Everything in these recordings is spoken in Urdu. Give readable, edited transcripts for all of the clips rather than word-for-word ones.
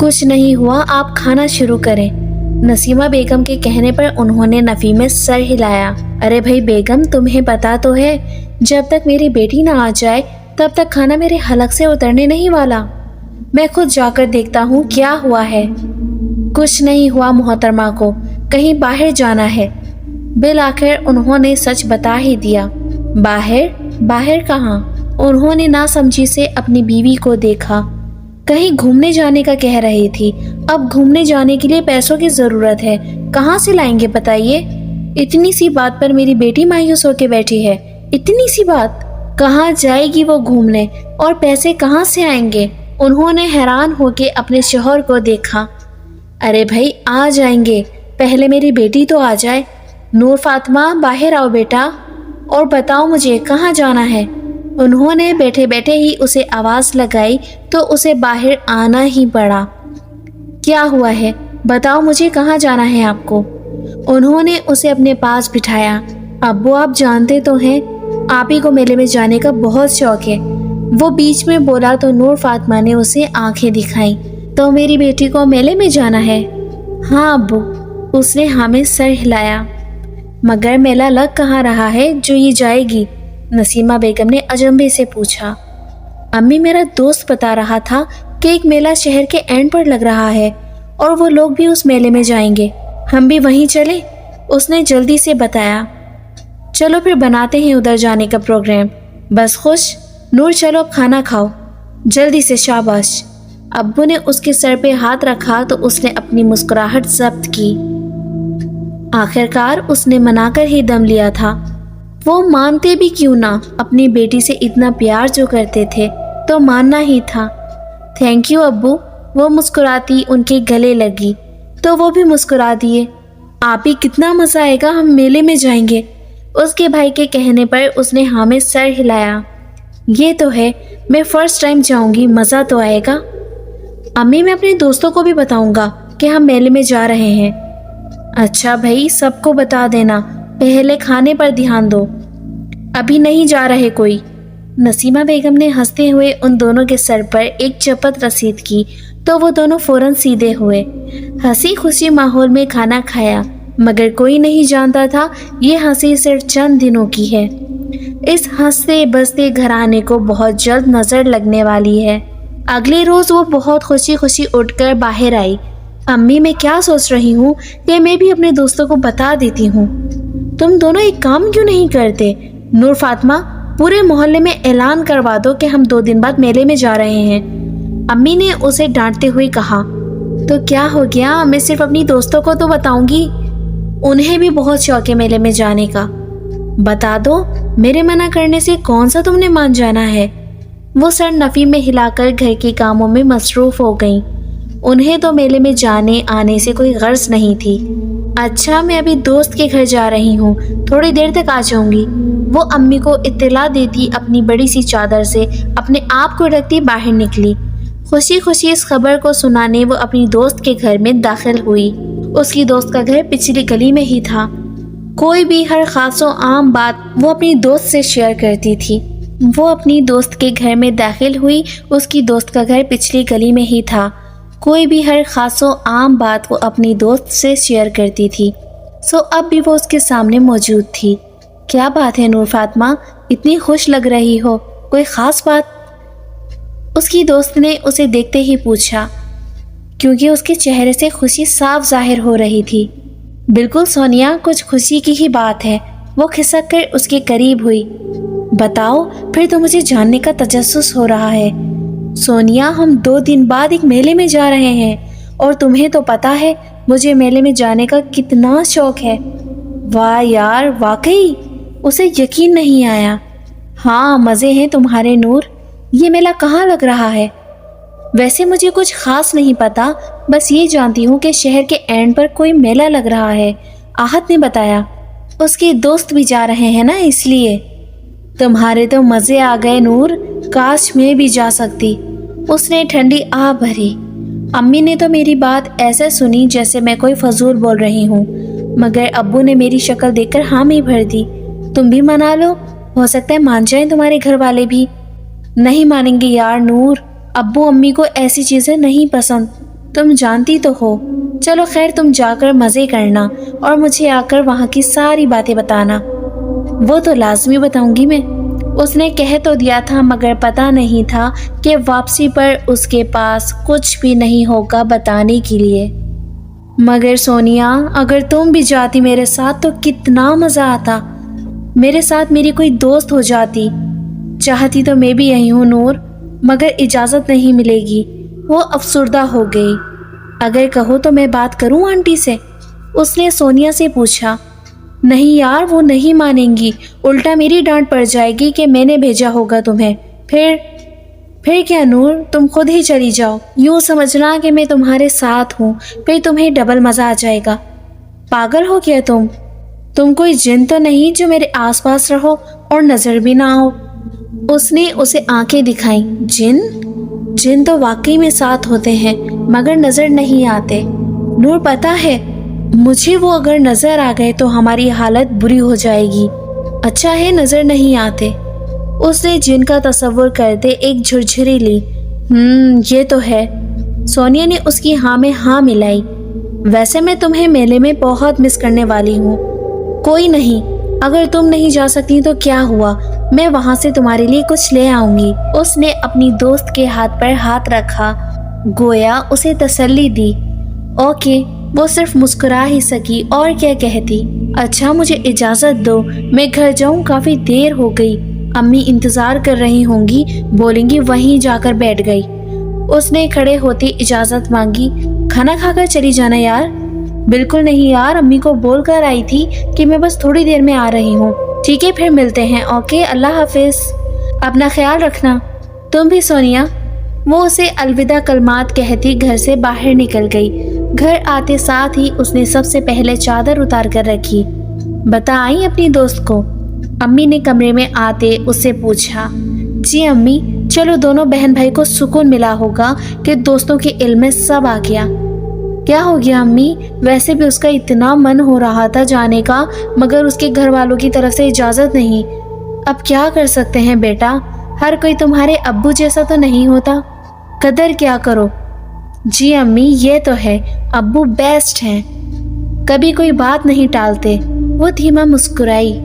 کچھ نہیں ہوا، آپ کھانا شروع کریں۔ نسیمہ بیگم کے کہنے پر انہوں نے نفی میں سر ہلایا۔ ارے بھائی بیگم، تمہیں پتا تو ہے جب تک میری بیٹی نہ آ جائے تب تک کھانا میرے حلق سے اترنے نہیں والا۔ میں خود جا کر دیکھتا ہوں کیا ہوا ہے۔ کچھ نہیں ہوا محترمہ کو، کہیں باہر جانا ہے۔ بالآخر انہوں نے سچ بتا ہی دیا۔ باہر؟ باہر کہاں؟ انہوں نے ناسمجھی سے اپنی بیوی کو دیکھا۔ کہیں گھومنے جانے کا کہہ رہی تھی۔ اب گھومنے جانے کے لیے پیسوں کی ضرورت ہے، کہاں سے لائیں گے بتائیے؟ اتنی سی بات پر میری بیٹی مایوس ہو کے بیٹھی ہے۔ اتنی سی بات؟ کہاں جائے گی وہ گھومنے، اور پیسے کہاں سے آئیں گے؟ انہوں نے حیران ہو کے اپنے شوہر کو دیکھا۔ ارے بھائی آ جائیں گے، پہلے میری بیٹی تو آ جائے۔ نور فاطمہ باہر آؤ بیٹا، اور بتاؤ مجھے کہاں جانا ہے۔ انہوں نے بیٹھے بیٹھے ہی اسے آواز لگائی تو اسے باہر آنا ہی پڑا۔ کیا ہوا ہے؟ بتاؤ مجھے کہاں جانا ہے آپ کو؟ انہوں نے اسے اپنے پاس بٹھایا۔ ابو آپ جانتے تو ہیں آپ ہی کو میلے میں جانے کا بہت شوق ہے۔ وہ بیچ میں بولا تو نور فاطمہ نے اسے آنکھیں دکھائیں۔ تو میری بیٹی کو میلے میں جانا ہے؟ ہاں ابو، اس نے ہاں میں سر ہلایا۔ مگر میلہ لگ کہاں رہا ہے جو یہ جائے گی؟ نسیمہ بیگم نے اجنبے سے پوچھا۔ امی میرا دوست بتا رہا تھا کہ ایک میلہ شہر کے اینڈ پر لگ رہا ہے اور وہ لوگ بھی اس میلے میں جائیں گے، ہم بھی وہیں چلیں؟ اس نے جلدی سے بتایا۔ چلو پھر بناتے ہیں ادھر جانے کا پروگرام۔ بس خوش؟ نور چلو اب کھانا کھاؤ جلدی سے، شاباش۔ ابو نے اس کے سر پہ ہاتھ رکھا تو اس نے اپنی مسکراہٹ ضبط کی۔ آخرکار اس نے منا کر ہی دم لیا تھا۔ وہ مانتے بھی کیوں نہ، اپنی بیٹی سے اتنا پیار جو کرتے تھے تو ماننا ہی تھا۔ تھینک یو ابو، وہ مسکراتی ان کے گلے لگی تو وہ بھی مسکرا دیے۔ آپ ہی کتنا مزہ آئے گا، ہم میلے میں جائیں گے۔ اس کے بھائی کے کہنے پر اس نے ہاں میں سر ہلایا۔ یہ تو ہے، میں فرسٹ ٹائم جاؤں گی، مزہ تو آئے گا۔ امی میں اپنے دوستوں کو بھی بتاؤں گا کہ ہم میلے میں جا رہے ہیں۔ اچھا بھائی سب کو بتا دینا، پہلے کھانے پر دھیان دو، ابھی نہیں جا رہے کوئی۔ نسیمہ بیگم نے ہنستے ہوئے ان دونوں کے سر پر ایک چپت رسید کی تو وہ دونوں فوراً سیدھے ہوئے۔ ہنسی خوشی ماحول میں کھانا کھایا، مگر کوئی نہیں جانتا تھا یہ ہنسی صرف چند دنوں کی ہے۔ اس ہنستے بستے گھرانے کو بہت جلد نظر لگنے والی ہے۔ اگلے روز وہ بہت خوشی خوشی اٹھ کر باہر آئی۔ امی میں کیا سوچ رہی ہوں کہ میں بھی اپنے دوستوں کو بتا دیتی ہوں۔ تم دونوں ایک کام کیوں نہیں کرتے؟ نور فاطمہ، پورے محلے میں اعلان کروا دو کہ ہم 2 دن بعد میلے میں جا رہے ہیں۔ امی نے اسے ڈانٹتے ہوئے کہا۔ تو کیا ہو گیا، میں صرف اپنی دوستوں کو تو بتاؤں گی، انہیں بھی بہت شوق ہے میلے میں جانے کا۔ بتا دو، میرے منع کرنے سے کون سا تم نے مان جانا ہے؟ وہ سر نفی میں ہلا کر گھر کے کاموں میں مصروف ہو گئیں۔ انہیں تو میلے میں جانے آنے سے کوئی غرض نہیں تھی۔ اچھا میں ابھی دوست کے گھر جا رہی ہوں، تھوڑی دیر تک آ جاؤں گی۔ وہ امی کو اطلاع دیتی اپنی بڑی سی چادر سے اپنے آپ کو ڈھکتی باہر نکلی۔ خوشی خوشی اس خبر کو سنانے وہ اپنی دوست کے گھر میں داخل ہوئی۔ اس کی دوست کا گھر پچھلی گلی میں ہی تھا۔ کوئی بھی ہر خاص و عام بات وہ اپنی دوست سے شیئر کرتی تھی۔ وہ اپنی دوست کے گھر میں داخل ہوئی، اس کی دوست کا گھر پچھلی گلی میں ہی تھا۔ کوئی بھی ہر خاص و عام بات وہ اپنی دوست سے شیئر کرتی تھی، سو اب بھی وہ اس کے سامنے موجود تھی۔ کیا بات ہے نور فاطمہ، اتنی خوش لگ رہی ہو، کوئی خاص بات؟ اس کی دوست نے اسے دیکھتے ہی پوچھا، کیونکہ اس کے چہرے سے خوشی صاف ظاہر ہو رہی تھی۔ بالکل سونیا، کچھ خوشی کی ہی بات ہے۔ وہ کھسک کر اس کے قریب ہوئی۔ بتاؤ، پھر تو مجھے جاننے کا تجسس ہو رہا ہے۔ سونیا، ہم 2 دن بعد ایک میلے میں جا رہے ہیں، اور تمہیں تو پتا ہے مجھے میلے میں جانے کا کتنا شوق ہے۔ واہ یار، واقعی؟ اسے یقین نہیں آیا۔ ہاں مزے ہیں تمہارے نور۔ یہ میلہ کہاں لگ رہا ہے؟ ویسے مجھے کچھ خاص نہیں پتا، بس یہ جانتی ہوں کہ شہر کے اینڈ پر کوئی میلہ لگ رہا ہے، آہت نے بتایا۔ اس کے دوست بھی جا رہے ہیں نا، اس لیے۔ تمہارے تو مزے آ گئے نور، کاش میں بھی جا سکتی۔ اس نے ٹھنڈی آہ بھری۔ امی نے تو میری بات ایسے سنی جیسے میں کوئی فضول بول رہی ہوں، مگر ابو نے میری شکل دیکھ کر حامی بھر دی۔ تم بھی منا لو، ہو سکتا ہے مان جائیں تمہارے گھر والے بھی۔ نہیں مانیں گے یار نور، ابو امی کو ایسی چیزیں نہیں پسند۔ تم جانتی تو ہو۔ چلو خیر، تم جا کر مزے کرنا اور مجھے آ کر وہاں کی ساری باتیں بتانا۔ وہ تو لازمی بتاؤں گی میں۔ اس نے کہہ تو دیا تھا مگر پتہ نہیں تھا کہ واپسی پر اس کے پاس کچھ بھی نہیں ہوگا بتانے کے لیے۔ مگر سونیا، اگر تم بھی جاتی میرے ساتھ تو کتنا مزہ آتا۔ میرے ساتھ میری کوئی دوست ہو جاتی۔ چاہتی تو میں بھی یہی ہوں نور، مگر اجازت نہیں ملے گی۔ وہ افسردہ ہو گئی۔ اگر کہو تو میں بات کروں آنٹی سے؟ اس نے سونیا سے پوچھا۔ نہیں یار، وہ نہیں مانیں گی، الٹا میری ڈانٹ پڑ جائے گی کہ میں نے بھیجا ہوگا تمہیں۔ پھر کیا نور، تم خود ہی چلی جاؤ، یوں سمجھنا کہ میں تمہارے ساتھ ہوں، پھر تمہیں ڈبل مزہ آ جائے گا۔ پاگل ہو کیا تم کوئی جن تو نہیں جو میرے آس پاس رہو اور نظر بھی نہ آؤ؟ اس نے اسے آنکھیں دکھائیں۔ جن تو واقعی میں ساتھ ہوتے ہیں مگر نظر نہیں آتے۔ نور پتہ ہے مجھے، وہ اگر نظر آ گئے تو ہماری حالت بری ہو جائے گی۔ اچھا ہے نظر نہیں آتے۔ اس نے جن کا تصور کرتے ایک جھرجھری لی۔ یہ تو ہے۔ سونیا نے اس کی ہاں میں ہاں ملائی۔ ویسے میں تمہیں میلے میں بہت مس کرنے والی ہوں۔ کوئی نہیں، اگر تم نہیں جا سکتی تو کیا ہوا، میں وہاں سے تمہارے لیے کچھ لے آؤں گی۔ اس نے اپنی دوست کے ہاتھ پر ہاتھ رکھا، گویا اسے تسلی دی۔ اوکے، وہ صرف مسکرا ہی سکی اور کیا کہتی۔ اچھا مجھے اجازت دو، میں گھر جاؤں، کافی دیر ہو گئی، امی انتظار کر رہی ہوں گی، بولیں گی وہیں جا کر بیٹھ گئی۔ اس نے کھڑے ہوتے اجازت مانگی۔ کھانا کھا کر چلی جانا یار۔ بالکل نہیں یار، امی کو بول کر آئی تھی کہ میں بس تھوڑی دیر میں آ رہی ہوں۔ ٹھیک ہے پھر ملتے ہیں، اوکے، اللہ حافظ، اپنا خیال رکھنا۔ تم بھی سونیا۔ وہ اسے الوداع کلمات کہتی گھر سے باہر نکل گئی۔ گھر آتے ساتھ ہی اس نے سب سے پہلے چادر اتار کر رکھی۔ بتا آئی اپنی دوست کو؟ امی نے کمرے میں آتے اس سے پوچھا۔ جی امی، چلو دونوں بہن بھائی کو سکون ملا ہوگا کہ دوستوں کے علم میں سب آ گیا۔ کیا ہو گیا امی؟ ویسے بھی اس کا اتنا من ہو رہا تھا جانے کا مگر اس کے گھر والوں کی طرف سے اجازت نہیں۔ اب کیا کر سکتے ہیں بیٹا، ہر کوئی تمہارے ابو جیسا تو نہیں ہوتا، قدر کیا کرو۔ جی امی یہ تو ہے، ابو بیسٹ ہیں، کبھی کوئی بات نہیں ٹالتے۔ وہ دھیما مسکرائی۔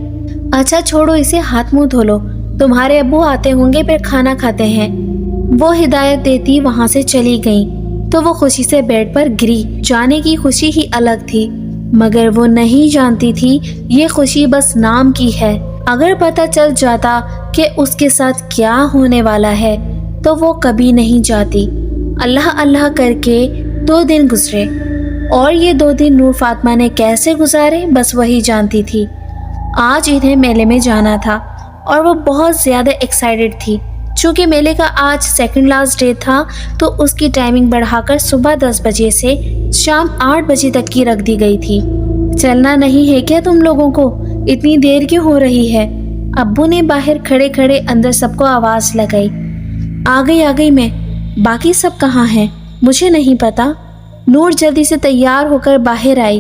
اچھا چھوڑو اسے، ہاتھ منہ دھو لو، تمہارے ابو آتے ہوں گے پھر کھانا کھاتے ہیں۔ وہ ہدایت دیتی وہاں سے چلی گئیں تو وہ خوشی سے بیڈ پر گری۔ جانے کی خوشی ہی الگ تھی مگر وہ نہیں جانتی تھی یہ خوشی بس نام کی ہے۔ اگر پتہ چل جاتا کہ اس کے ساتھ کیا ہونے والا ہے تو وہ کبھی نہیں جاتی۔ اللہ اللہ کر کے 2 دن گزرے اور یہ 2 دن نور فاطمہ نے کیسے گزارے بس وہی جانتی تھی۔ آج انہیں میلے میں جانا تھا اور وہ بہت زیادہ ایکسائٹڈ تھی۔ چونکہ میلے کا آج سیکنڈ لاسٹ ڈے تھا تو اس کی ٹائمنگ بڑھا کر صبح 10 بجے سے شام 8 بجے تک کی رکھ دی گئی تھی۔ چلنا نہیں ہے کیا تم لوگوں کو؟ اتنی دیر کیوں ہو رہی ہے؟ ابو نے باہر کھڑے کھڑے اندر سب کو آواز لگائی۔ آ گئی میں، باقی سب کہاں ہیں؟ مجھے نہیں پتا۔ نور جلدی سے تیار ہو کر باہر آئی۔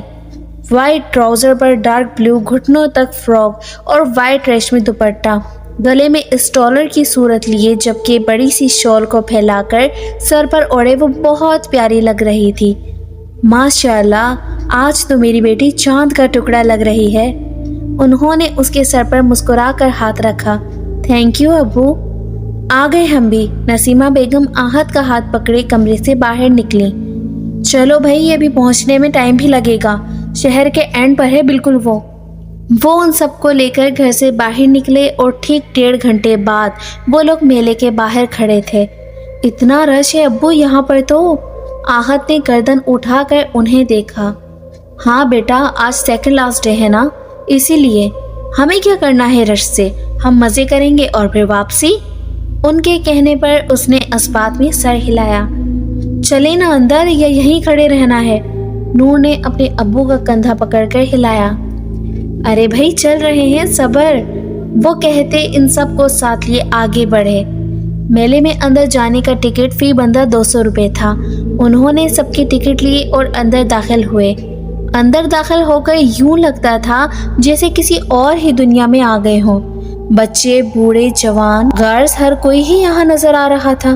وائٹ ٹراؤزر پر ڈارک بلو گھٹنوں تک فراک اور وائٹ ریشمی دوپٹہ، گلے میں اسٹالر کی صورت لیے جبکہ بڑی سی شال کو پھیلا کر سر پر اوڑھے وہ بہت پیاری لگ رہی تھی۔ ماشاءاللہ، آج تو میری بیٹی چاند کا ٹکڑا لگ رہی ہے۔ انہوں نے اس کے سر پر مسکرا کر ہاتھ رکھا۔ تھینک یو ابو۔ آ گئے ہم بھی۔ نسیمہ بیگم آہت کا ہاتھ پکڑے کمرے سے باہر نکلی۔ چلو بھائی، ابھی پہنچنے میں ٹائم بھی لگے گا، شہر کے اینڈ پر ہے بالکل۔ وہ ان سب کو لے کر گھر سے باہر نکلے اور ٹھیک 1.5 گھنٹے بعد وہ لوگ میلے کے باہر کھڑے تھے۔ اتنا رش ہے ابو یہاں پر تو؟ آہت نے گردن اٹھا کر انہیں دیکھا۔ ہاں بیٹا، آج سیکنڈ لاسٹ ڈے ہے نا، اسی لیے۔ ہمیں کیا کرنا ہے رش سے، ہم مزے کریں گے اور پھر واپسی۔ ان کے کہنے پر اس نے اسبات میں سر ہلایا۔ چلے نا اندر یا یہیں کھڑے رہنا ہے؟ نور نے اپنے ابو کا کندھا پکڑ کر ہلایا۔ ارے بھائی چل رہے ہیں، صبر، وہ کہتے ان سب کو ساتھ لیے آگے بڑھے۔ میلے میں اندر جانے کا ٹکٹ فی بندہ 200 روپے تھا۔ انہوں نے سب کی ٹکٹ لی اور اندر داخل ہوئے۔ اندر داخل ہو کر یوں لگتا تھا جیسے کسی اور ہی دنیا میں آ گئے ہوں۔ بچے، بوڑھے، جوان، غرض ہر کوئی ہی یہاں نظر آ رہا تھا۔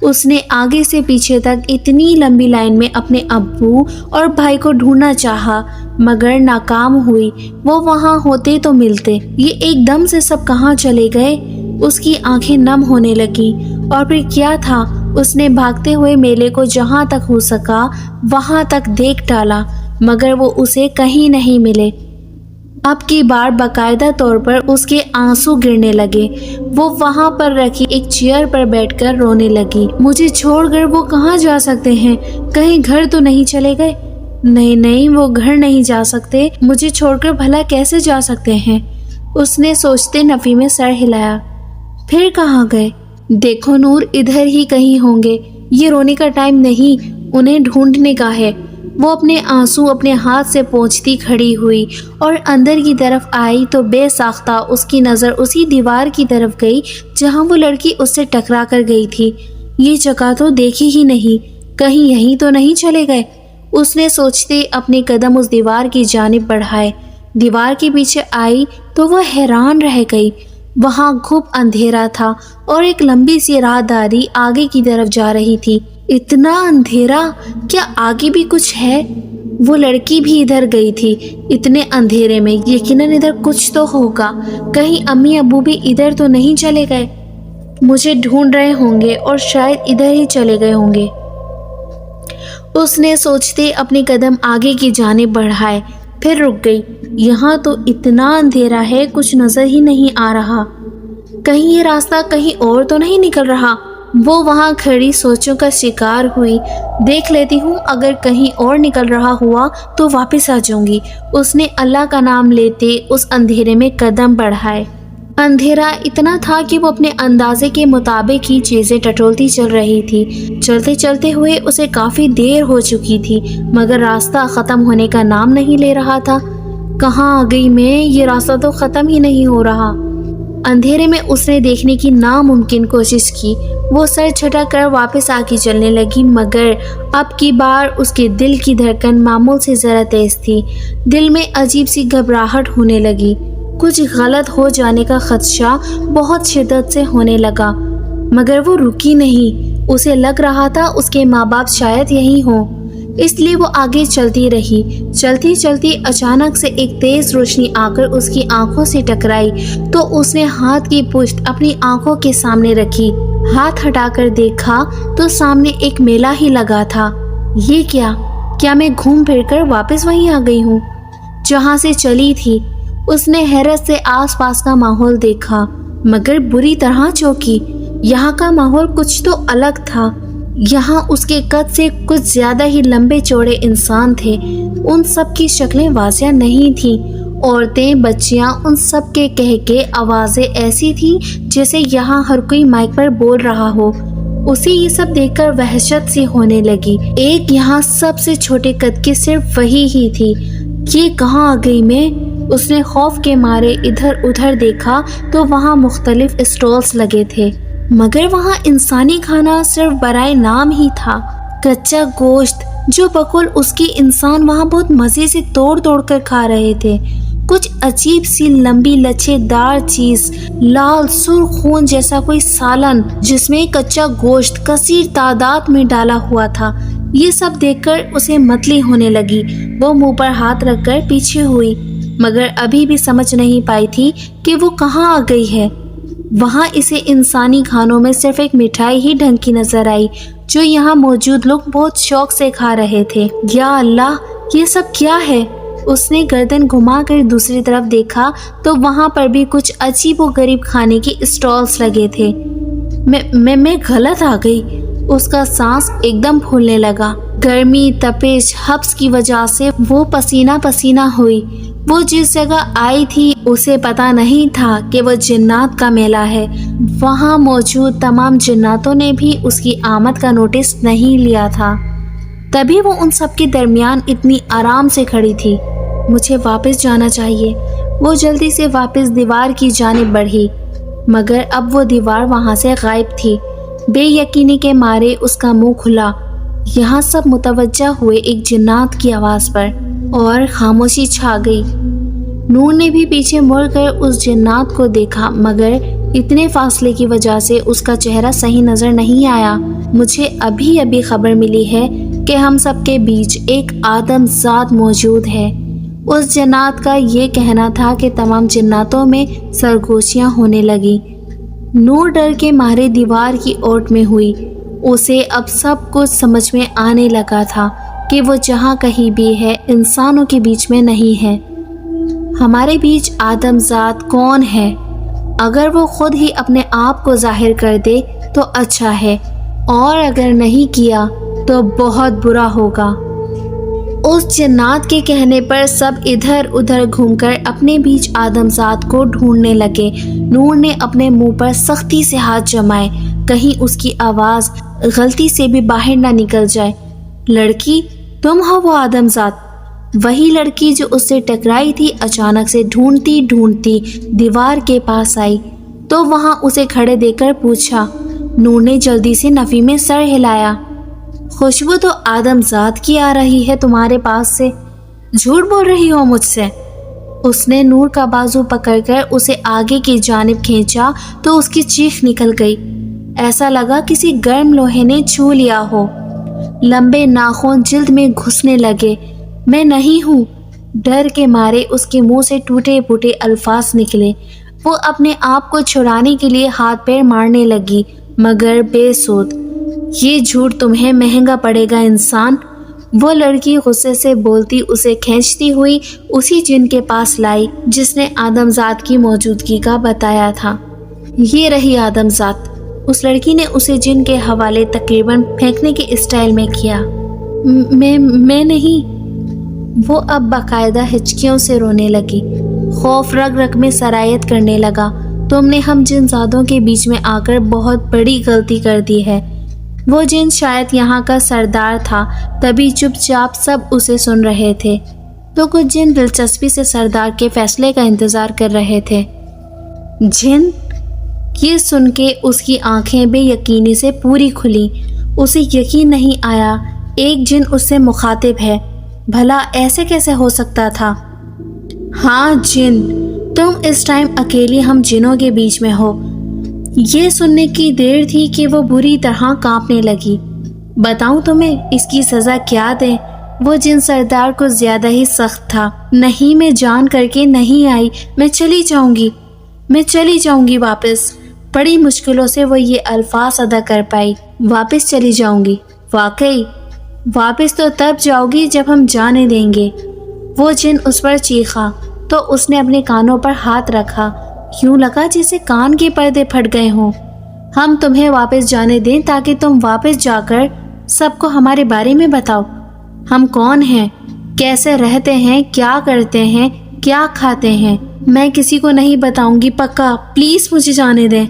اس نے آگے سے پیچھے تک اتنی لمبی لائن میں اپنے ابو اور بھائی کو ڈھونڈنا چاہا مگر ناکام ہوئی۔ وہ وہاں ہوتے تو ملتے۔ یہ ایک دم سے سب کہاں چلے گئے؟ اس کی آنکھیں نم ہونے لگی۔ اور پھر کیا تھا، اس نے بھاگتے ہوئے میلے کو جہاں تک ہو سکا وہاں تک دیکھ ڈالا مگر وہ اسے کہیں نہیں ملے۔ اب کی بار باقاعدہ طور پر اس کے آنسو گرنے لگے۔ وہ وہاں پر رکھی ایک چیئر پر بیٹھ کر رونے لگی۔ مجھے چھوڑ کر وہ کہاں جا سکتے ہیں؟ کہیں گھر تو نہیں چلے گئے؟ نہیں، وہ گھر نہیں جا سکتے۔ مجھے چھوڑ کر بھلا کیسے جا سکتے ہیں؟ اس نے سوچتے نفی میں سر ہلایا۔ پھر کہاں گئے؟ دیکھو نور، ادھر ہی کہیں ہوں گے۔ یہ رونے کا ٹائم نہیں، انہیں ڈھونڈنے کا ہے۔ وہ اپنے آنسو اپنے ہاتھ سے پونچھتی کھڑی ہوئی اور اندر کی طرف آئی تو بے ساختہ اس کی نظر اسی دیوار کی طرف گئی جہاں وہ لڑکی اس سے ٹکرا کر گئی تھی۔ یہ جگہ تو دیکھی ہی نہیں، کہیں یہیں تو نہیں چلے گئے؟ اس نے سوچتے اپنے قدم اس دیوار کی جانب بڑھائے۔ دیوار کے پیچھے آئی تو وہ حیران رہ گئی۔ وہاں گھپ اندھیرا تھا اور ایک لمبی سی راہداری آگے کی طرف جا رہی تھی۔ اتنا اندھیرا، کیا آگے بھی کچھ ہے؟ وہ لڑکی بھی ادھر گئی تھی اتنے اندھیرے میں، یقیناً ادھر کچھ تو ہوگا۔ کہیں امی ابو بھی ادھر تو نہیں چلے گئے؟ مجھے ڈھونڈ رہے ہوں گے اور شاید ادھر ہی چلے گئے ہوں گے۔ اس نے سوچتے اپنے قدم آگے کی جانب بڑھائے، پھر رک گئی۔ یہاں تو اتنا اندھیرا ہے، کچھ نظر ہی نہیں آ رہا۔ کہیں یہ راستہ کہیں اور تو نہیں نکل رہا؟ وہ وہاں کھڑی سوچوں کا شکار ہوئی۔ دیکھ لیتی ہوں، اگر کہیں اور نکل رہا ہوا تو واپس آ جاؤں گی۔ اس نے اللہ کا نام لیتے اس اندھیرے میں قدم بڑھائے۔ اندھیرا اتنا تھا کہ وہ اپنے اندازے کے مطابق ہی چیزیں ٹٹولتی چل رہی تھی۔ چلتے چلتے ہوئے اسے کافی دیر ہو چکی تھی مگر راستہ ختم ہونے کا نام نہیں لے رہا تھا۔ کہاں آ گئی میں؟ یہ راستہ تو ختم ہی نہیں ہو رہا۔ اندھیرے میں اس نے دیکھنے کی ناممکن کوشش کی۔ وہ سر جھٹک کر واپس آگے چلنے لگی مگر اب کی بار اس کے دل کی دھڑکن معمول سے ذرا تیز تھی۔ دل میں عجیب سی گھبراہٹ ہونے لگی۔ کچھ غلط ہو جانے کا خدشہ بہت شدت سے ہونے لگا مگر وہ رکی نہیں۔ اسے لگ رہا تھا اس کے ماں باپ شاید یہی ہوں، اس لیے وہ آگے چلتی رہی۔ چلتی چلتی اچانک سے ایک تیز روشنی آ کر اس کی آنکھوں سے ٹکرائی تو اس نے ہاتھ کی پشت اپنی آنکھوں کے سامنے رکھی۔ ہاتھ ہٹا کر دیکھا تو سامنے ایک میلہ ہی لگا تھا۔ یہ کیا میں گھوم پھر کر واپس وہیں آ گئی ہوں جہاں سے چلی تھی؟ اس نے حیرت سے آس پاس کا ماحول دیکھا مگر بری طرح چونکی۔ یہاں کا ماحول کچھ تو الگ تھا۔ یہاں اس کے قد سے کچھ زیادہ ہی لمبے چوڑے انسان تھے۔ ان سب کی شکلیں واضح نہیں تھیں۔ عورتیں، بچیاں، ان سب کے کہکے آوازیں ایسی تھیں جیسے یہاں ہر کوئی مائک پر بول رہا ہو۔ اسے یہ سب دیکھ کر وحشت سی ہونے لگی۔ ایک یہاں سب سے چھوٹے قد کی صرف وہی ہی تھی۔ یہ کہاں آ گئی میں؟ اس نے خوف کے مارے ادھر ادھر دیکھا تو وہاں مختلف اسٹالز لگے تھے مگر وہاں انسانی کھانا صرف برائے نام ہی تھا۔ کچا گوشت جو بقول اس کی انسان وہاں بہت مزے سے توڑ توڑ کر کھا رہے تھے۔ کچھ عجیب سی لمبی لچھے دار چیز، لال سرخ خون جیسا کوئی سالن جس میں کچا گوشت کثیر تعداد میں ڈالا ہوا تھا۔ یہ سب دیکھ کر اسے متلی ہونے لگی۔ وہ منہ پر ہاتھ رکھ کر پیچھے ہوئی مگر ابھی بھی سمجھ نہیں پائی تھی کہ وہ کہاں آ گئی ہے۔ وہاں اسے انسانی کھانوں میں صرف ایک مٹھائی ہی ڈھنگ کی نظر آئی جو یہاں موجود لوگ بہت شوق سے کھا رہے تھے۔ یا اللہ، یہ سب کیا ہے؟ اس نے گردن گھما کر دوسری طرف دیکھا تو وہاں پر بھی کچھ عجیب و غریب کھانے کی اسٹالز لگے تھے۔ میں غلط آ گئی۔ اس کا سانس ایک دم پھولنے لگا۔ گرمی، تپش، حبس کی وجہ سے وہ پسینہ پسینہ ہوئی۔ وہ جس جگہ آئی تھی اسے پتا نہیں تھا کہ وہ جنات کا میلہ ہے۔ وہاں موجود تمام جناتوں نے بھی اس کی آمد کا نوٹس نہیں لیا تھا، تبھی وہ ان سب کے درمیان اتنی آرام سے کھڑی تھی۔ مجھے واپس جانا چاہیے۔ وہ جلدی سے واپس دیوار کی جانب بڑھی مگر اب وہ دیوار وہاں سے غائب تھی۔ بے یقینی کے مارے اس کا منہ کھلا۔ یہاں سب متوجہ ہوئے ایک جنات کی آواز پر اور خاموشی چھا گئی۔ نور نے بھی پیچھے مڑ کر اس جنات کو دیکھا مگر اتنے فاصلے کی وجہ سے اس کا چہرہ صحیح نظر نہیں آیا۔ مجھے ابھی خبر ملی ہے کہ ہم سب کے بیچ ایک آدم ذات موجود ہے۔ اس جنات کا یہ کہنا تھا کہ تمام جناتوں میں سرگوشیاں ہونے لگی۔ نور ڈر کے مارے دیوار کی اوٹ میں ہوئی۔ اسے اب سب کچھ سمجھ میں آنے لگا تھا کہ وہ جہاں کہیں بھی ہے انسانوں کے بیچ میں نہیں ہے۔ ہمارے بیچ آدم ذات کون ہے؟ اگر وہ خود ہی اپنے آپ کو ظاہر کر دے تو اچھا ہے، اور اگر نہیں کیا تو بہت برا ہوگا۔ اس جنات کے کہنے پر سب ادھر ادھر گھوم کر اپنے بیچ آدم ذات کو ڈھونڈنے لگے۔ نور نے اپنے منہ پر سختی سے ہاتھ جمائے، کہیں اس کی آواز غلطی سے بھی باہر نہ نکل جائے۔ لڑکی، تم ہو وہ آدم ذات؟ وہی لڑکی جو اس سے ٹکرائی تھی اچانک سے ڈھونڈتی ڈھونڈتی دیوار کے پاس آئی تو وہاں اسے کھڑے دیکھ کر پوچھا۔ نور نے جلدی سے نفی میں سر ہلایا۔ خوشبو تو آدم ذات کی آ رہی ہے تمہارے پاس سے، جھوٹ بول رہی ہو مجھ سے؟ اس نے نور کا بازو پکڑ کر اسے آگے کی جانب کھینچا تو اس کی چیخ نکل گئی۔ ایسا لگا کسی گرم لوہے نے چھو لیا ہو۔ لمبے ناخن جلد میں گھسنے لگے۔ میں نہیں ہوں۔ ڈر کے مارے اس کے منہ سے ٹوٹے پھوٹے الفاظ نکلے۔ وہ اپنے آپ کو چھڑانے کے لیے ہاتھ پیر مارنے لگی، مگر بے سود۔ یہ جھوٹ تمہیں مہنگا پڑے گا انسان۔ وہ لڑکی غصے سے بولتی اسے کھینچتی ہوئی اسی جن کے پاس لائی جس نے آدم ذات کی موجودگی کا بتایا تھا۔ یہ رہی آدم ذات۔ اس لڑکی نے اسے جن کے حوالے تقریباً پھینکنے کے اسٹائل میں کیا۔ میں نہیں۔ وہ اب باقاعدہ ہچکیوں سے رونے لگی۔ خوف رگ رگ میں سرایت کرنے لگا۔ تم نے ہم جن زادوں کے بیچ میں آ کر بہت بڑی غلطی کر دی ہے۔ وہ جن شاید یہاں کا سردار تھا، تبھی چپ چاپ سب اسے سن رہے تھے، تو کچھ جن دلچسپی سے سردار کے فیصلے کا انتظار کر رہے تھے۔ جن؟ یہ سن کے اس کی آنکھیں بے یقینی سے پوری کھلی۔ اسے یقین نہیں آیا ایک جن اس سے مخاطب ہے۔ بھلا ایسے کیسے ہو سکتا تھا؟ ہاں جن، تم اس ٹائم اکیلی ہم جنوں کے بیچ میں ہو۔ یہ سننے کی دیر تھی کہ وہ بری طرح کانپنے لگی۔ بتاؤں تمہیں اس کی سزا کیا دیں؟ وہ جن سردار کو زیادہ ہی سخت تھا۔ نہیں، میں جان کر کے نہیں آئی، میں چلی جاؤں گی واپس۔ بڑی مشکلوں سے وہ یہ الفاظ ادا کر پائی۔ واپس چلی جاؤں گی؟ واقعی؟ واپس تو تب جاؤ گی جب ہم جانے دیں گے۔ وہ جن اس پر چیخا تو اس نے اپنے کانوں پر ہاتھ رکھا۔ یوں لگا جیسے کان کے پردے پھٹ گئے ہوں۔ ہم تمہیں واپس جانے دیں تاکہ تم واپس جا کر سب کو ہمارے بارے میں بتاؤ۔ ہم کون ہیں، کیسے رہتے ہیں، کیا کرتے ہیں، کیا کھاتے ہیں۔ میں کسی کو نہیں بتاؤں گی، پکا؟ پلیز مجھے جانے دیں۔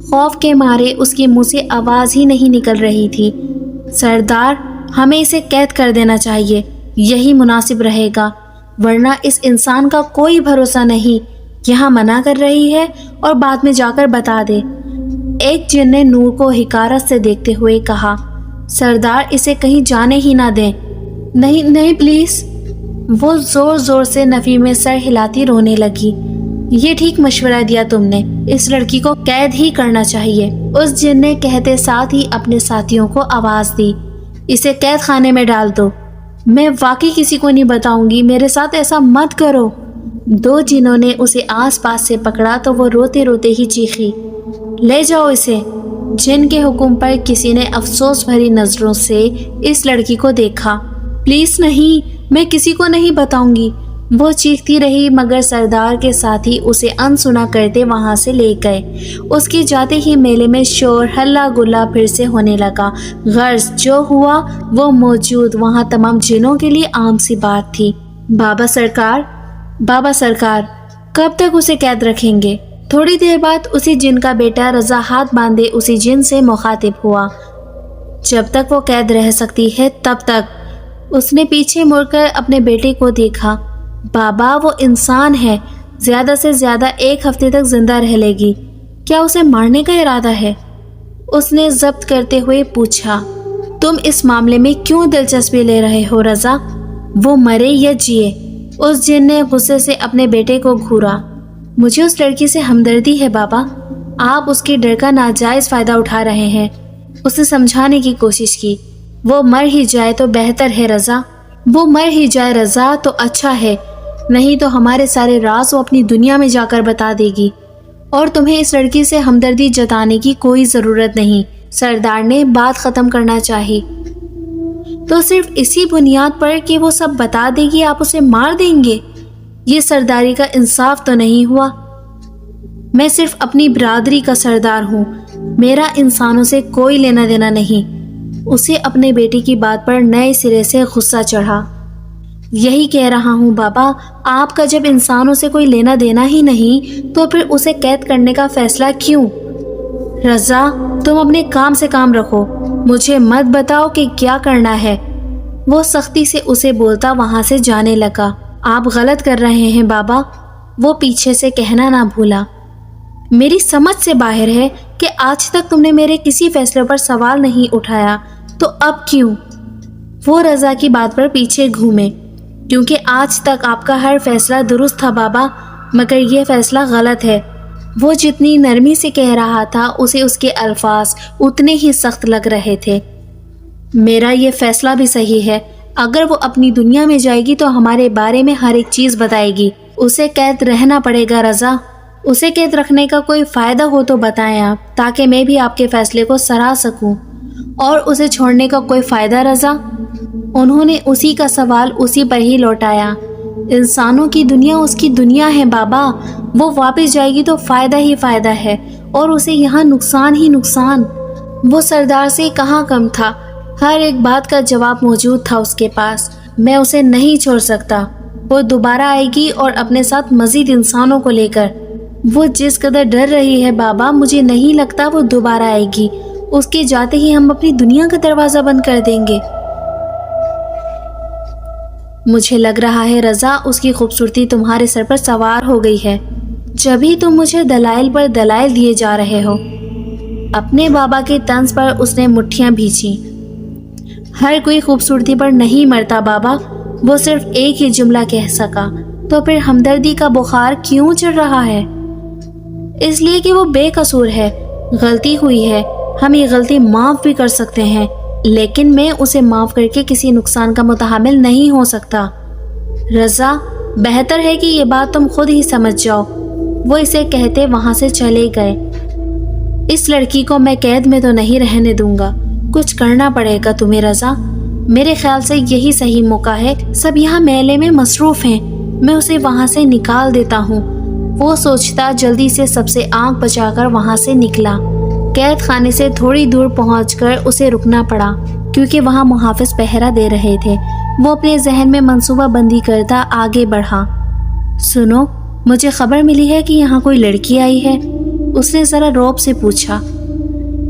خوف کے مارے اس کے منہ سے آواز ہی نہیں نکل رہی تھی۔ سردار، ہمیں اسے قید کر دینا چاہیے، یہی مناسب رہے گا، ورنہ اس انسان کا کوئی بھروسہ نہیں۔ یہاں منع کر رہی ہے اور بعد میں جا کر بتا دے۔ ایک جن نے نور کو حقارت سے دیکھتے ہوئے کہا۔ سردار، اسے کہیں جانے ہی نہ دیں۔ نہیں پلیز۔ وہ زور زور سے نفی میں سر ہلاتی رونے لگی۔ یہ ٹھیک مشورہ دیا تم نے، اس لڑکی کو قید ہی کرنا چاہیے۔ اس جن نے کہتے ساتھ ہی اپنے ساتھیوں کو آواز دی، اسے قید خانے میں ڈال دو۔ میں واقعی کسی کو نہیں بتاؤں گی، میرے ساتھ ایسا مت کرو۔ دو جنوں نے اسے آس پاس سے پکڑا تو وہ روتے روتے ہی چیخی، لے جاؤ اسے۔ جن کے حکم پر کسی نے افسوس بھری نظروں سے اس لڑکی کو دیکھا۔ پلیز نہیں، میں کسی کو نہیں بتاؤں گی۔ وہ چیختی رہی مگر سردار کے ساتھی اسے انسنا کرتے وہاں سے لے گئے۔ اس کے جاتے ہی میلے میں شور ہلا گلا پھر سے ہونے لگا۔ غرض جو ہوا وہ موجود وہاں تمام جنوں کے لیے عام سی بات تھی۔ بابا سرکار کب تک اسے قید رکھیں گے؟ تھوڑی دیر بعد اسی جن کا بیٹا رضا ہاتھ باندھے اسی جن سے مخاطب ہوا۔ جب تک وہ قید رہ سکتی ہے تب تک۔ اس نے پیچھے مڑ کر اپنے بیٹے کو دیکھا۔ بابا، وہ انسان ہے، زیادہ سے زیادہ 1 ہفتے تک زندہ رہ لے گی، کیا اسے مارنے کا ارادہ ہے؟ اس نے ضبط کرتے ہوئے پوچھا۔ تم اس معاملے میں کیوں دلچسپی لے رہے ہو رضا؟ وہ مرے یا جیے؟ اس جن نے غصے سے اپنے بیٹے کو گھورا۔ مجھے اس لڑکی سے ہمدردی ہے بابا، آپ اس کے ڈر کا ناجائز فائدہ اٹھا رہے ہیں۔ اسے سمجھانے کی کوشش کی، وہ مر ہی جائے تو بہتر ہے رضا، وہ مر ہی جائے رضا تو اچھا ہے، نہیں تو ہمارے سارے راز وہ اپنی دنیا میں جا کر بتا دے گی، اور تمہیں اس لڑکی سے ہمدردی جتانے کی کوئی ضرورت نہیں۔ سردار نے بات ختم کرنا چاہی تو صرف اسی بنیاد پر کہ وہ سب بتا دے گی آپ اسے مار دیں گے؟ یہ سرداری کا انصاف تو نہیں ہوا۔ میں صرف اپنی برادری کا سردار ہوں، میرا انسانوں سے کوئی لینا دینا نہیں۔ اسے اپنے بیٹے کی بات پر نئے سرے سے غصہ چڑھا۔ یہی کہہ رہا ہوں بابا، آپ کا جب انسانوں سے کوئی لینا دینا ہی نہیں تو پھر اسے قید کرنے کا فیصلہ کیوں؟ رضا، تم اپنے کام سے کام رکھو، مجھے مت بتاؤ کہ کیا کرنا ہے۔ وہ سختی سے اسے بولتا وہاں سے جانے لگا۔ آپ غلط کر رہے ہیں بابا، وہ پیچھے سے کہنا نہ بھولا۔ میری سمجھ سے باہر ہے کہ آج تک تم نے میرے کسی فیصلے پر سوال نہیں اٹھایا، تو اب کیوں؟ وہ رضا کی بات پر پیچھے گھومے۔ کیونکہ آج تک آپ کا ہر فیصلہ درست تھا بابا، مگر یہ فیصلہ غلط ہے۔ وہ جتنی نرمی سے کہہ رہا تھا اسے اس کے الفاظ اتنے ہی سخت لگ رہے تھے۔ میرا یہ فیصلہ بھی صحیح ہے، اگر وہ اپنی دنیا میں جائے گی تو ہمارے بارے میں ہر ایک چیز بتائے گی۔ اسے قید رہنا پڑے گا رضا، اسے قید رکھنے کا کوئی فائدہ ہو تو بتائیں آپ، تاکہ میں بھی آپ کے فیصلے کو سراہ سکوں۔ اور اسے چھوڑنے کا کوئی فائدہ رضا؟ انہوں نے اسی کا سوال اسی پر ہی لوٹایا۔ انسانوں کی دنیا اس کی دنیا ہے بابا، وہ واپس جائے گی تو فائدہ ہی فائدہ ہے، اور اسے یہاں نقصان ہی نقصان۔ وہ سردار سے کہاں کم تھا، ہر ایک بات کا جواب موجود تھا اس کے پاس۔ میں اسے نہیں چھوڑ سکتا، وہ دوبارہ آئے گی اور اپنے ساتھ مزید انسانوں کو لے کر۔ وہ جس قدر ڈر رہی ہے بابا، مجھے نہیں لگتا وہ دوبارہ آئے گی۔ اس کے جاتے ہی ہم اپنی دنیا کا دروازہ بند کر دیں گے۔ مجھے لگ رہا ہے رضا، اس کی خوبصورتی تمہارے سر پر سوار ہو گئی ہے، جبھی تم مجھے دلائل پر دلائل دیے جا رہے ہو۔ اپنے بابا کے طنز پر اس نے مٹھیاں بھیجی۔ ہر کوئی خوبصورتی پر نہیں مرتا بابا، وہ صرف ایک ہی جملہ کہہ سکا۔ تو پھر ہمدردی کا بخار کیوں چڑھ رہا ہے؟ اس لیے کہ وہ بے قصور ہے، غلطی ہوئی ہے، ہم یہ غلطی معاف بھی کر سکتے ہیں، لیکن میں اسے معاف کر کے کسی نقصان کا متحمل نہیں ہو سکتا۔ رضا، بہتر ہے کہ یہ بات تم خود ہی سمجھ جاؤ۔ وہ اسے کہتے وہاں سے چلے گئے۔ اس لڑکی کو میں قید میں تو نہیں رہنے دوں گا، کچھ کرنا پڑے گا تمہیں رضا۔ میرے خیال سے یہی صحیح موقع ہے، سب یہاں میلے میں مصروف ہیں، میں اسے وہاں سے نکال دیتا ہوں۔ وہ سوچتا جلدی سے سب سے آنکھ بچا کر وہاں سے نکلا۔ قید خانے سے تھوڑی دور پہنچ کر اسے رکنا پڑا، کیونکہ وہاں محافظ پہرا دے رہے تھے۔ وہ اپنے ذہن میں منصوبہ بندی کرتا آگے بڑھا۔ سنو، مجھے خبر ملی ہے کہ یہاں کوئی لڑکی آئی ہے، اس نے ذرا رعب سے پوچھا۔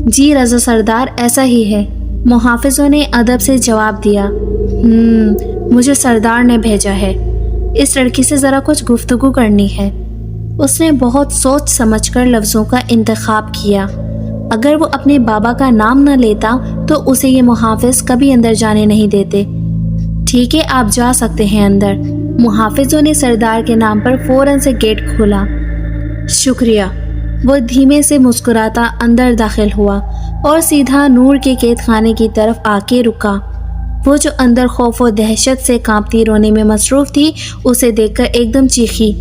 جی رضا سردار، ایسا ہی ہے، محافظوں نے ادب سے جواب دیا۔ مجھے سردار نے بھیجا ہے، اس لڑکی سے ذرا کچھ گفتگو کرنی ہے۔ اس نے بہت سوچ سمجھ کر لفظوں کا انتخاب کیا۔ اگر وہ اپنے بابا کا نام نہ لیتا تو اسے یہ محافظ کبھی اندر جانے نہیں دیتے۔ ٹھیک ہے، آپ جا سکتے ہیں اندر۔ محافظوں نے سردار کے نام پر فوراً سے گیٹ کھولا۔ شکریہ، وہ دھیمے سے مسکراتا اندر داخل ہوا اور سیدھا نور کے قید خانے کی طرف آ کے رکا۔ وہ جو اندر خوف و دہشت سے کانپتی رونے میں مصروف تھی، اسے دیکھ کر ایک دم چیخی،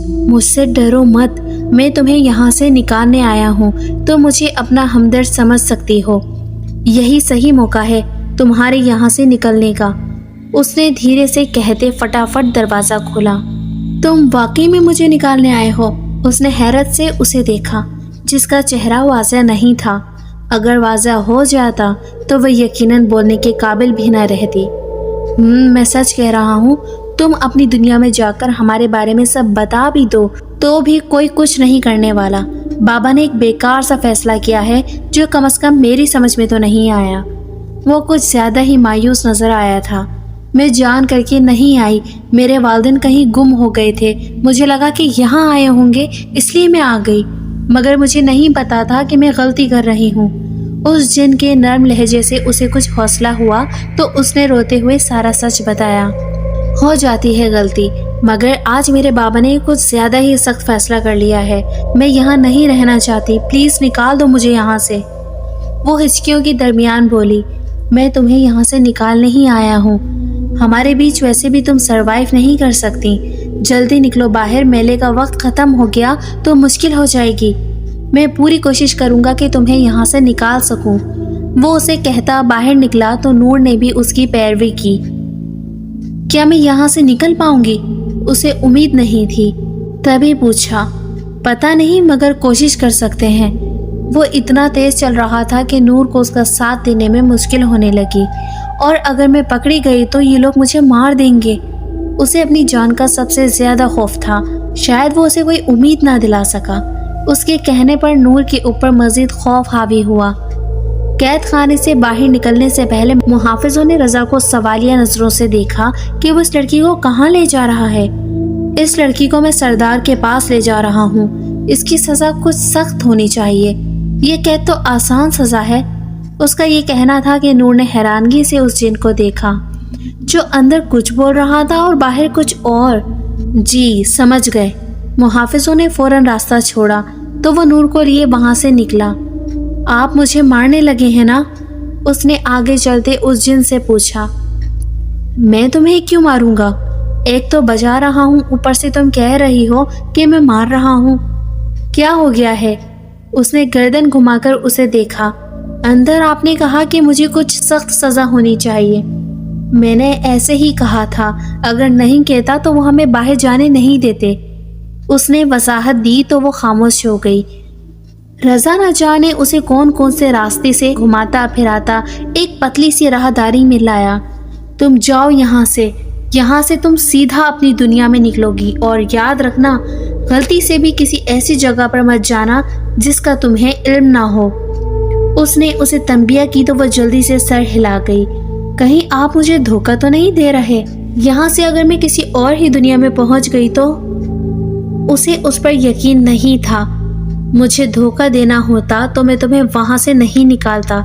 مجھ سے ڈرو مت، میں تمہیں یہاں سے نکالنے آیا ہوں، تو مجھے اپنا ہمدرد سمجھ سکتی ہو۔ یہی صحیح موقع ہے تمہارے یہاں سے نکلنے کا، اس نے دھیرے سے کہتے فٹافٹ دروازہ کھولا۔ تم واقعی میں مجھے نکالنے آئے ہو؟ اس نے حیرت سے اسے دیکھا، جس کا چہرہ واضح نہیں تھا۔ اگر واضح ہو جاتا تو وہ یقیناً بولنے کے قابل بھی نہ رہتی۔ میں سچ کہہ رہا ہوں، تم اپنی دنیا میں جا کر ہمارے بارے میں سب بتا بھی دو تو بھی کوئی کچھ نہیں کرنے والا۔ بابا نے ایک بیکار سا فیصلہ کیا ہے جو کم از کم میری سمجھ میں تو نہیں آیا۔ وہ کچھ زیادہ ہی مایوس نظر آیا تھا۔ میں جان کر کے نہیں آئی، میرے والدین کہیں گم ہو گئے تھے، مجھے لگا کہ یہاں آئے ہوں گے اس لیے میں آ گئی، مگر مجھے نہیں پتا تھا کہ میں غلطی کر رہی ہوں۔ اس جن کے نرم لہجے سے اسے کچھ حوصلہ ہوا تو اس نے روتے ہوئے سارا سچ بتایا۔ ہو جاتی ہے غلطی، مگر آج میرے بابا نے کچھ زیادہ ہی سخت فیصلہ کر لیا ہے. میں یہاں نہیں رہنا چاہتی. پلیز نکال دو مجھے یہاں سے. وہ ہچکیوں کے درمیان بولی. میں تمہیں یہاں سے نکال نہیں آیا ہوں. ہمارے بیچ ویسے بھی تم سروائیو نہیں کر سکتی. جلدی نکلو باہر. میلے کا وقت ختم ہو گیا تو مشکل ہو جائے گی. میں پوری کوشش کروں گا کہ تمہیں یہاں سے نکال سکوں. وہ اسے کہتا باہر نکلا تو نور نے بھی اس کی پیروی کی. کیا میں یہاں سے نکل پاؤں گی؟ اسے امید نہیں تھی. تبھی پوچھا. پتہ نہیں مگر کوشش کر سکتے ہیں. وہ اتنا تیز چل رہا تھا کہ نور کو اس کا ساتھ دینے میں مشکل ہونے لگی. اور اگر میں پکڑی گئی تو یہ لوگ مجھے مار دیں گے. اسے اپنی جان کا سب سے زیادہ خوف تھا. شاید وہ اسے کوئی امید نہ دلا سکا. اس کے کہنے پر نور کے اوپر مزید خوف حاوی ہوا. قید خانے سے باہر نکلنے سے پہلے محافظوں نے رضا کو سوالیہ نظروں سے دیکھا کہ وہ اس لڑکی کو کہاں لے جا رہا ہے. اس لڑکی کو میں سردار کے پاس لے جا رہا ہوں. اس کی سزا کچھ سخت ہونی چاہیے. یہ قید تو آسان سزا ہے. اس کا یہ کہنا تھا کہ نور نے حیرانگی سے اس جن کو دیکھا جو اندر کچھ بول رہا تھا اور باہر کچھ اور. جی سمجھ گئے. محافظوں نے فوراً راستہ چھوڑا تو وہ نور کو لیے وہاں سے نکلا. آپ مجھے مارنے لگے ہیں نا؟ اس نے آگے چلتے اس جن سے پوچھا. میں تمہیں کیوں ماروں گا؟ ایک تو بجا رہا ہوں، اوپر سے تم کہہ رہی ہو کہ میں مار رہا ہوں. کیا ہو گیا ہے؟ اس نے گردن گھما کر اسے دیکھا. اندر آپ نے کہا کہ مجھے کچھ سخت سزا ہونی چاہیے. میں نے ایسے ہی کہا تھا. اگر نہیں کہتا تو وہ ہمیں باہر جانے نہیں دیتے. اس نے وضاحت دی تو وہ خاموش ہو گئی. رضا نہ جانے اسے کون کون سے راستے سے گھماتا پھراتا ایک پتلی سی راہداری میں لایا. تم جاؤ یہاں سے تم سیدھا اپنی دنیا میں نکلو گی. اور یاد رکھنا غلطی سے بھی کسی ایسی جگہ پر مت جانا جس کا تمہیں علم نہ ہو. اس نے اسے تنبیہ کی تو وہ جلدی سے سر ہلا گئی. کہیں آپ مجھے دھوکہ تو نہیں دے رہے؟ یہاں سے اگر میں کسی اور ہی دنیا میں پہنچ گئی تو؟ اسے اس پر یقین نہیں تھا. مجھے دھوکہ دینا ہوتا تو میں تمہیں وہاں سے نہیں نکالتا.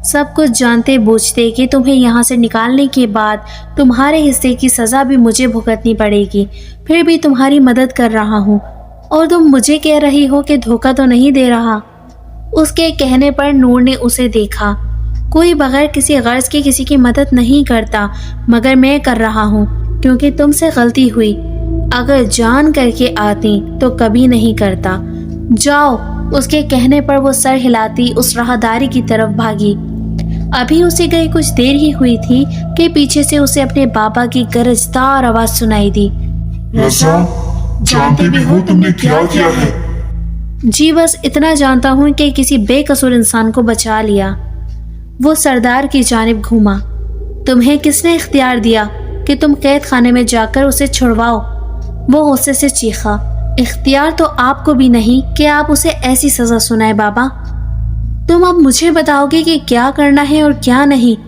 سب کچھ جانتے بوجھتے کہ تمہیں یہاں سے نکالنے کے بعد تمہارے حصے کی سزا بھی مجھے بھگتنی پڑے گی. پھر بھی تمہاری مدد کر رہا ہوں اور تم مجھے کہہ رہی ہو کہ دھوکہ تو نہیں دے رہا. اس کے کہنے پر نور نے اسے دیکھا. کوئی بغیر کسی غرض کے کسی کی مدد نہیں کرتا، مگر میں کر رہا ہوں کیونکہ تم سے غلطی ہوئی. اگر جان کر کے آتی تو کبھی نہیں کرتا. جاؤ. اس کے کہنے پر وہ سر ہلاتی اس راہداری کی طرف بھاگی. ابھی اسے گئے کچھ دیر ہی ہوئی تھی کہ پیچھے سے اسے اپنے بابا کی گرجدار آواز سنائی دی. رضا، جانتے بھی ہو تم نے کیا کیا ہے؟ جی بس اتنا جانتا ہوں کہ کسی بے قصور انسان کو بچا لیا. وہ سردار کی جانب گھوما. تمہیں کس نے اختیار دیا کہ تم قید خانے میں جا کر اسے چھڑواؤ؟ وہ غصے سے چیخا. اختیار تو آپ کو بھی نہیں کہ آپ اسے ایسی سزا سنائے بابا. تم اب مجھے بتاؤ گے کہ کیا کرنا ہے اور کیا نہیں؟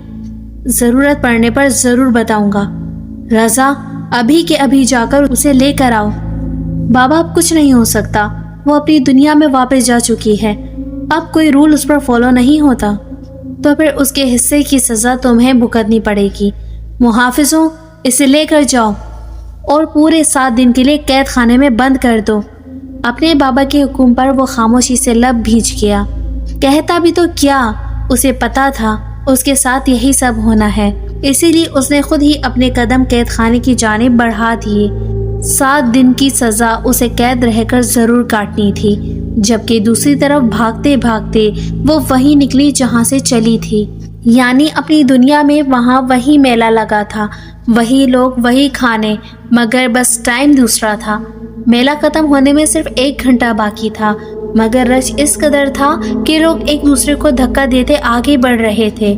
ضرورت پڑنے پر ضرور بتاؤں گا. رضا، ابھی کے ابھی جا کر اسے لے کر آؤ. بابا اب کچھ نہیں ہو سکتا. وہ اپنی دنیا میں واپس جا چکی ہے. اب کوئی رول اس پر فالو نہیں ہوتا تو پھر اس کے حصے کی سزا تمہیں بھگتنی پڑے گی. محافظوں، اسے لے کر جاؤ اور پورے 7 دن کے لیے قید خانے میں بند کر دو. اپنے بابا کے حکم پر وہ خاموشی سے لب بھیج گیا. کہتا بھی تو کیا، اسے پتا تھا اس کے ساتھ یہی سب ہونا ہے. اسی لیے اس نے خود ہی اپنے قدم قید خانے کی جانب بڑھا دیے. 7 دن کی سزا اسے قید رہ کر ضرور کاٹنی تھی. جبکہ دوسری طرف بھاگتے بھاگتے وہ وہی نکلی جہاں سے چلی تھی. یعنی اپنی دنیا میں وہاں وہی میلہ لگا تھا، وہی لوگ، وہی کھانے، مگر بس ٹائم دوسرا تھا. میلہ ختم ہونے میں صرف 1 گھنٹہ باقی تھا، مگر رش اس قدر تھا کہ لوگ ایک دوسرے کو دھکا دیتے آگے بڑھ رہے تھے.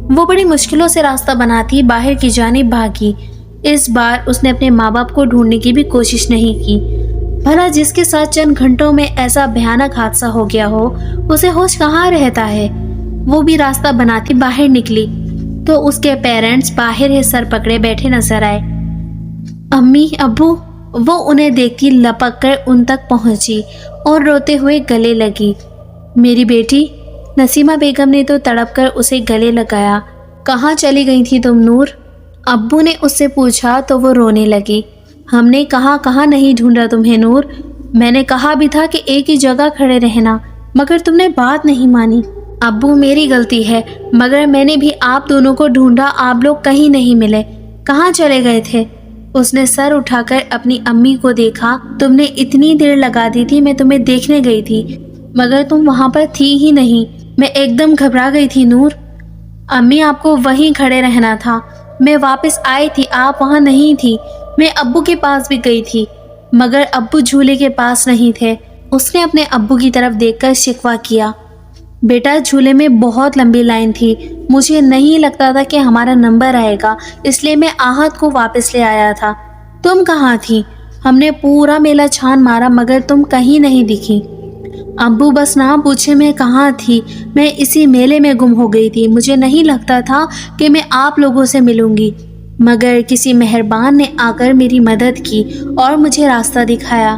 وہ بڑی مشکلوں سے راستہ بناتی باہر کی جانب بھاگی. اس بار اس نے اپنے ماں باپ کو ڈھونڈنے کی بھی کوشش نہیں کی. بھلا جس کے ساتھ چند گھنٹوں میں ایسا بھیانک حادثہ ہو گیا ہو، اسے ہوش کہاں رہتا ہے؟ وہ بھی راستہ بناتی باہر نکلی تو اس کے پیرنٹس باہر ہی سر پکڑے بیٹھے نظر آئے. امی، ابو. وہ انہیں دیکھتی لپک کر ان تک پہنچی اور روتے ہوئے گلے لگی. میری بیٹی. نسیمہ بیگم نے تو تڑپ کر اسے گلے لگایا. کہاں چلی گئی تھی تم نور؟ ابو نے اس سے پوچھا تو وہ رونے لگی. ہم نے کہاں نہیں ڈھونڈا تمہیں نور، میں نے کہا بھی تھا کہ ایک ہی جگہ کھڑے رہنا، مگر تم نے بات نہیں مانی۔ ابو میری غلطی ہے، مگر میں نے بھی آپ دونوں کو ڈھونڈا، آپ لوگ کہیں نہیں ملے، کہاں چلے گئے تھے؟ اس نے سر اٹھا کر اپنی امی کو دیکھا۔ تم نے اتنی دیر لگا دی تھی، میں تمہیں دیکھنے گئی تھی، مگر تم وہاں پر تھی ہی نہیں، میں ایک دم گھبرا گئی تھی نور۔ امی آپ کو وہیں کھڑے رہنا تھا، میں واپس آئی تھی، آپ وہاں نہیں تھی، میں ابو کے پاس بھی گئی تھی، مگر ابو جھولے کے پاس نہیں تھے۔ اس نے اپنے ابو کی طرف دیکھ کر شکوہ کیا۔ بیٹا جھولے میں بہت لمبی لائن تھی، مجھے نہیں لگتا تھا کہ ہمارا نمبر آئے گا، اس لیے میں آہت کو واپس لے آیا تھا۔ تم کہاں تھی؟ ہم نے پورا میلہ چھان مارا مگر تم کہیں نہیں دکھی۔ ابو بس نہ پوچھے میں کہاں تھی، میں اسی میلے میں گم ہو گئی تھی، مجھے نہیں لگتا تھا کہ میں آپ لوگوں سے ملوں گی، مگر کسی مہربان نے آ کر میری مدد کی اور مجھے راستہ دکھایا۔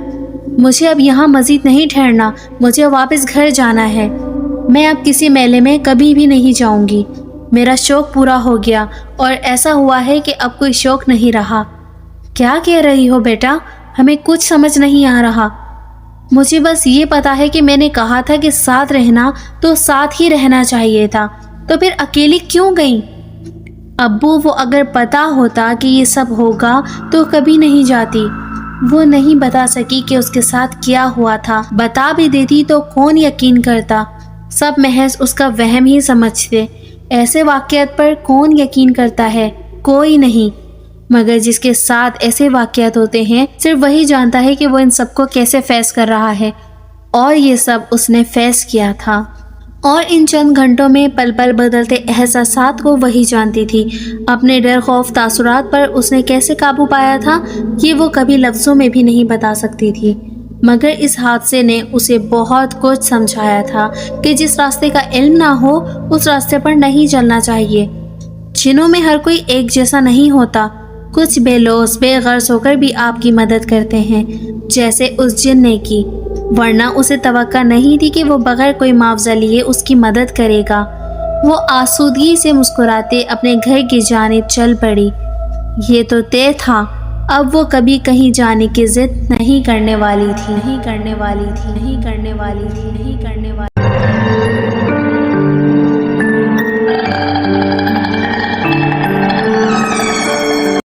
مجھے اب یہاں مزید نہیں ٹھہرنا، مجھے واپس گھر جانا ہے، میں اب کسی میلے میں کبھی بھی نہیں جاؤں گی، میرا شوق پورا ہو گیا اور ایسا ہوا ہے کہ اب کوئی شوق نہیں رہا۔ کیا کہہ رہی ہو بیٹا؟ ہمیں کچھ سمجھ نہیں آ رہا۔ مجھے بس یہ پتا ہے کہ میں نے کہا تھا کہ ساتھ رہنا تو ساتھ ہی رہنا چاہیے تھا، تو پھر اکیلی کیوں گئی؟ ابو وہ اگر پتا ہوتا کہ یہ سب ہوگا تو کبھی نہیں جاتی۔ وہ نہیں بتا سکی کہ اس کے ساتھ کیا ہوا تھا، بتا بھی دیتی تو کون یقین کرتا، سب محض اس کا وہم ہی سمجھتے۔ ایسے واقعات پر کون یقین کرتا ہے؟ کوئی نہیں، مگر جس کے ساتھ ایسے واقعات ہوتے ہیں صرف وہی جانتا ہے کہ وہ ان سب کو کیسے فیس کر رہا ہے، اور یہ سب اس نے فیس کیا تھا، اور ان چند گھنٹوں میں پل پل بدلتے احساسات کو وہی جانتی تھی۔ اپنے ڈر، خوف، تاثرات پر اس نے کیسے قابو پایا تھا یہ وہ کبھی لفظوں میں بھی نہیں بتا سکتی تھی، مگر اس حادثے نے اسے بہت کچھ سمجھایا تھا کہ جس راستے کا علم نہ ہو اس راستے پر نہیں چلنا چاہیے۔ جنوں میں ہر کوئی ایک جیسا نہیں ہوتا، کچھ بے لوث بے غرض ہو کر بھی آپ کی مدد کرتے ہیں، جیسے اس جن نے کی، ورنہ اسے توقع نہیں تھی کہ وہ بغیر کوئی معاوضہ لیے اس کی مدد کرے گا۔ وہ آسودگی سے مسکراتے اپنے گھر کی جانب چل پڑی۔ یہ تو طے تھا، اب وہ کبھی کہیں جانے کی ضد نہیں کرنے والی تھی۔